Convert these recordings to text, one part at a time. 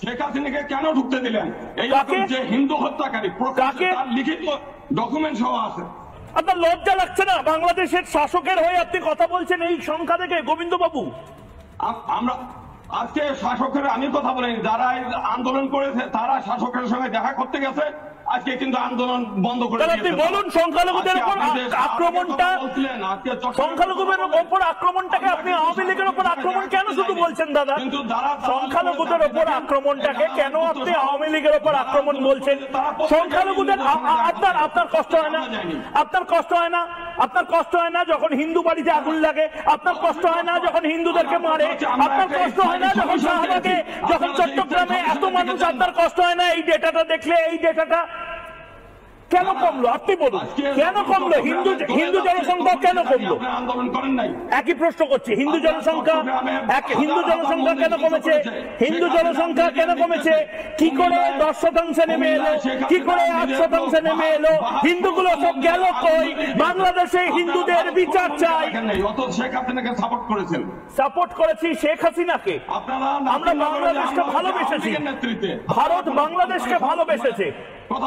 শেখ হাসিনাকে কেন ঢুকতে দিলেন? এই যে হিন্দু হত্যাকারী তার লিখিত ডকুমেন্ট সহ আছে। আপনার লজ্জা লাগছে না? বাংলাদেশের শাসকের হয়ে আপনি কথা বলছেন এই সংখ্যা থেকে, গোবিন্দ বাবু। আমরা আজকে শাসকের আমি কথা বলিনি, যারা আন্দোলন করেছে তারা শাসকের সঙ্গে দেখা করতে গেছে, আজকে কিন্তু আন্দোলন বন্ধ করে দিয়েছে। আপনি বলুন সংখ্যালঘুদের উপর আক্রমণটা, সংখ্যালঘুদের উপর আক্রমণটাকে আপনি আওয়ামী লীগের উপর আক্রমণ কেন শুধু বলছেন দাদা? সংখ্যালঘুদের উপর আক্রমণটাকে কেন আপনি আওয়ামী লীগের উপর আক্রমণ বলছেন? সংখ্যালঘুদের আপনার কষ্ট হয় না? আপনার কষ্ট হয় না? আপনার কষ্ট হয় না যখন হিন্দু বাড়িতে আগুন লাগে? আপনার কষ্ট হয় না যখন হিন্দুদেরকে মারে? আপনার কষ্ট হয় না যখন শাহবাগে, যখন চট্টগ্রামে এত মানুষ? আপনার কষ্ট হয় না এই ডেটাটা দেখলে? এই ডেটাটা কেন কমলো আপনি বলুন, কেন কমলো? হিন্দু জনসংখ্যা কেন কমলো? আন্দোলন করেন নাই? একই প্রশ্ন করছি, হিন্দু জনসংখ্যা কেন কমেছে? হিন্দু জনসংখ্যা কেন কমেছে? কি করে 10% নেমে এলো? কি করে 8% নেমে এলো? হিন্দুগুলো সব গেল কই? বাংলাদেশে হিন্দুদের বিচার চাই। শেখ হাসিনাকে সাপোর্ট করেছেন? সাপোর্ট করেছি শেখ হাসিনাকে। আমরা বাংলাদেশকে ভালোবেসেছি, ভারত বাংলাদেশকে ভালোবেসেছে।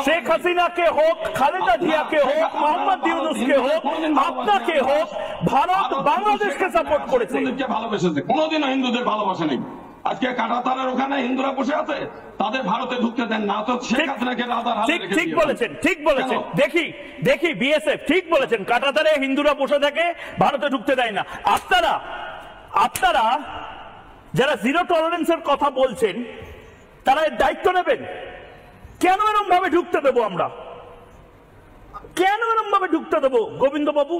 শেখ হাসিনাকে হোক, খালেদা জিয়াকে হোক, মোহাম্মদ ইউনূসকে হোক, আপনাকে হোক, ভারত বাংলাদেশকে সাপোর্ট করেছে, ভালোবেসেছে। কোনোদিনও হিন্দুদের ভালোবাসা নেই। আজকে কাঁটাতারের ওখানে হিন্দুরা বসে আছে, তাদের ভারতে ঢুকতে দেন না। তো শেখ হাসিনাকে ঠিক বলেছেন, ঠিক বলেছেন। দেখি বিএসএফ ঠিক বলেছেন, কাঁটাতারে হিন্দুরা বসে থাকে, ভারতে ঢুকতে দেয় না। আপনারা যারা জিরো টলারেন্সের কথা বলছেন, তারা এর দায়িত্ব নেবেন। কেন এরকম ভাবে ঢুকতে দেবো আমরা? কেন এরকম ভাবে ঢুকতে দেবো গোবিন্দ বাবু?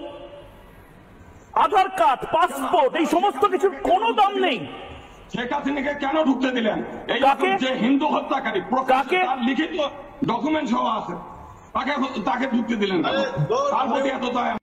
আধার কার্ড, পাসপোর্ট, এই সমস্ত কিছুর কোনো দাম নেই। শেখ হাসিনাকে কেন ঢুকতে দিলেন? এই যে হিন্দু হত্যাকারী তার লিখিত ডকুমেন্ট সহ আছে, তাকে ঢুকতে দিলেন? তার প্রতি এত